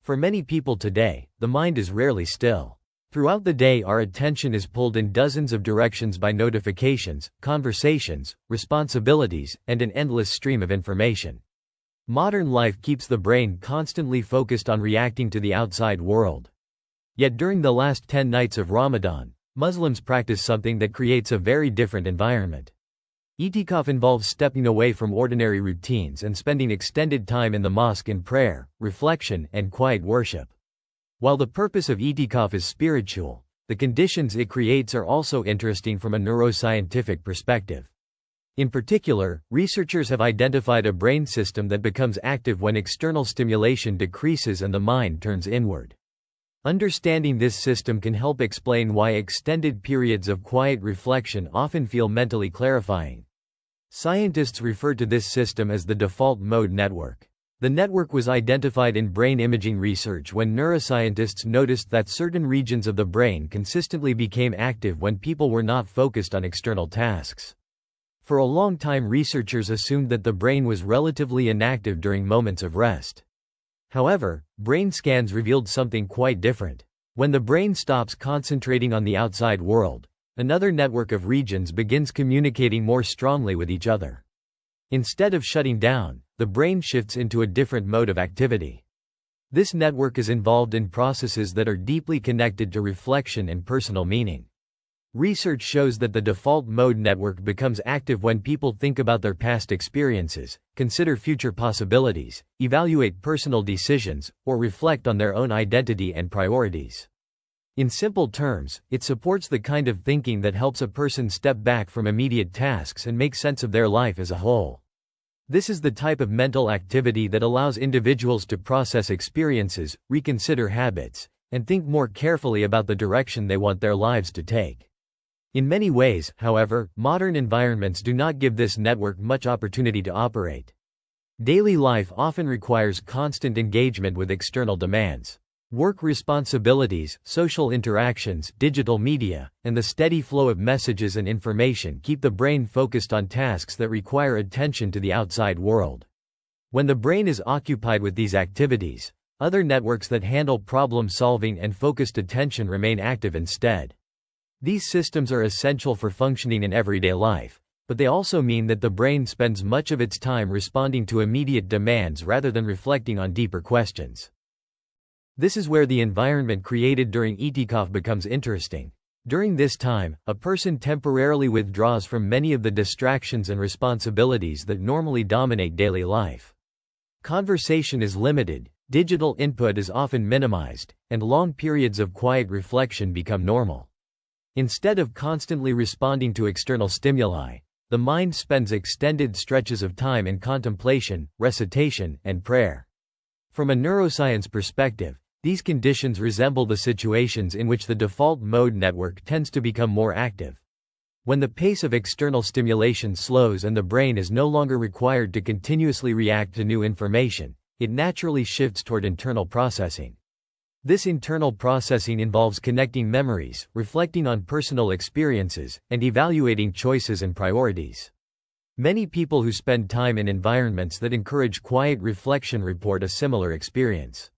For many people today, the mind is rarely still. Throughout the day, our attention is pulled in dozens of directions by notifications, conversations, responsibilities, and an endless stream of information. Modern life keeps the brain constantly focused on reacting to the outside world. Yet during the last 10 nights of Ramadan, Muslims practice something that creates a very different environment. Itikaf involves stepping away from ordinary routines and spending extended time in the mosque in prayer, reflection, and quiet worship. While the purpose of itikaf is spiritual, the conditions it creates are also interesting from a neuroscientific perspective. In particular, researchers have identified a brain system that becomes active when external stimulation decreases and the mind turns inward. Understanding this system can help explain why extended periods of quiet reflection often feel mentally clarifying. Scientists refer to this system as the default mode network. The network was identified in brain imaging research when neuroscientists noticed that certain regions of the brain consistently became active when people were not focused on external tasks. For a long time, researchers assumed that the brain was relatively inactive during moments of rest. However, brain scans revealed something quite different. When the brain stops concentrating on the outside world, another network of regions begins communicating more strongly with each other. Instead of shutting down, the brain shifts into a different mode of activity. This network is involved in processes that are deeply connected to reflection and personal meaning. Research shows that the default mode network becomes active when people think about their past experiences, consider future possibilities, evaluate personal decisions, or reflect on their own identity and priorities. In simple terms, it supports the kind of thinking that helps a person step back from immediate tasks and make sense of their life as a whole. This is the type of mental activity that allows individuals to process experiences, reconsider habits, and think more carefully about the direction they want their lives to take. In many ways, however, modern environments do not give this network much opportunity to operate. Daily life often requires constant engagement with external demands. Work responsibilities, social interactions, digital media, and the steady flow of messages and information keep the brain focused on tasks that require attention to the outside world. When the brain is occupied with these activities, other networks that handle problem solving and focused attention remain active instead. These systems are essential for functioning in everyday life, but they also mean that the brain spends much of its time responding to immediate demands rather than reflecting on deeper questions. This is where the environment created during itikaf becomes interesting. During this time, a person temporarily withdraws from many of the distractions and responsibilities that normally dominate daily life. Conversation is limited, digital input is often minimized, and long periods of quiet reflection become normal. Instead of constantly responding to external stimuli, the mind spends extended stretches of time in contemplation, recitation, and prayer. From a neuroscience perspective, these conditions resemble the situations in which the default mode network tends to become more active. When the pace of external stimulation slows and the brain is no longer required to continuously react to new information, it naturally shifts toward internal processing. This internal processing involves connecting memories, reflecting on personal experiences, and evaluating choices and priorities. Many people who spend time in environments that encourage quiet reflection report a similar experience.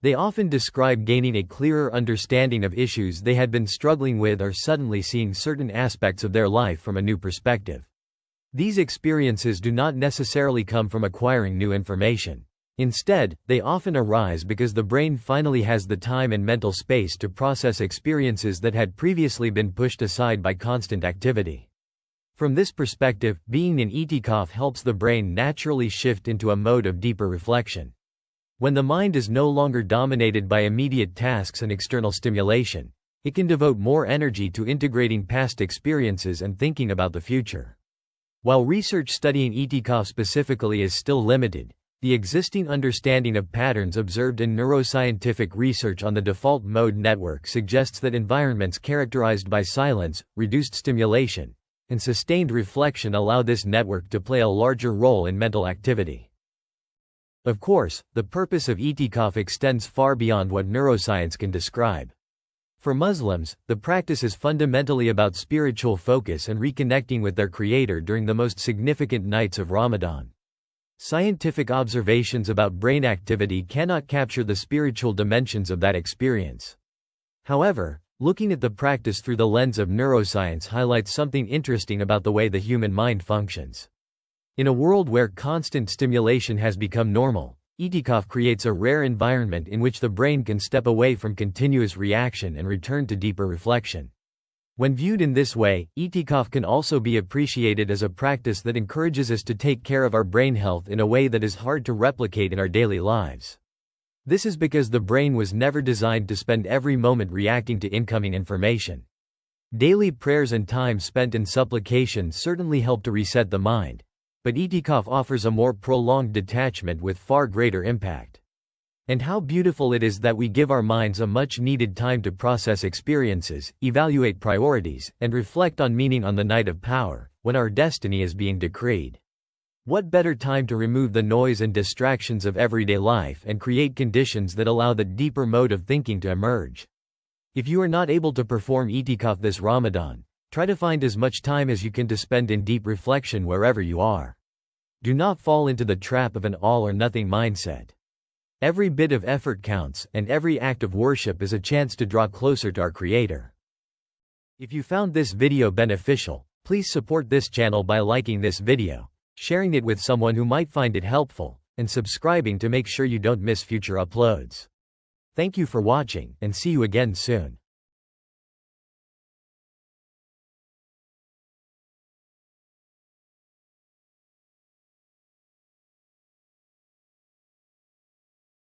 They often describe gaining a clearer understanding of issues they had been struggling with or suddenly seeing certain aspects of their life from a new perspective. These experiences do not necessarily come from acquiring new information. Instead, they often arise because the brain finally has the time and mental space to process experiences that had previously been pushed aside by constant activity. From this perspective, being in itikaf helps the brain naturally shift into a mode of deeper reflection. When the mind is no longer dominated by immediate tasks and external stimulation, it can devote more energy to integrating past experiences and thinking about the future. While research studying itikaf specifically is still limited, the existing understanding of patterns observed in neuroscientific research on the default mode network suggests that environments characterized by silence, reduced stimulation, and sustained reflection allow this network to play a larger role in mental activity. Of course, the purpose of itikaf extends far beyond what neuroscience can describe. For Muslims, the practice is fundamentally about spiritual focus and reconnecting with their Creator during the most significant nights of Ramadan. Scientific observations about brain activity cannot capture the spiritual dimensions of that experience. However, looking at the practice through the lens of neuroscience highlights something interesting about the way the human mind functions. In a world where constant stimulation has become normal, Iţtikāf creates a rare environment in which the brain can step away from continuous reaction and return to deeper reflection. When viewed in this way, Iţtikāf can also be appreciated as a practice that encourages us to take care of our brain health in a way that is hard to replicate in our daily lives. This is because the brain was never designed to spend every moment reacting to incoming information. Daily prayers and time spent in supplication certainly help to reset the mind, but Iţtikāf offers a more prolonged detachment with far greater impact. And how beautiful it is that we give our minds a much-needed time to process experiences, evaluate priorities, and reflect on meaning on the night of power, when our destiny is being decreed. What better time to remove the noise and distractions of everyday life and create conditions that allow the deeper mode of thinking to emerge? If you are not able to perform Iţtikāf this Ramadan, try to find as much time as you can to spend in deep reflection wherever you are. Do not fall into the trap of an all-or-nothing mindset. Every bit of effort counts, and every act of worship is a chance to draw closer to our Creator. If you found this video beneficial, please support this channel by liking this video, sharing it with someone who might find it helpful, and subscribing to make sure you don't miss future uploads. Thank you for watching, and see you again soon.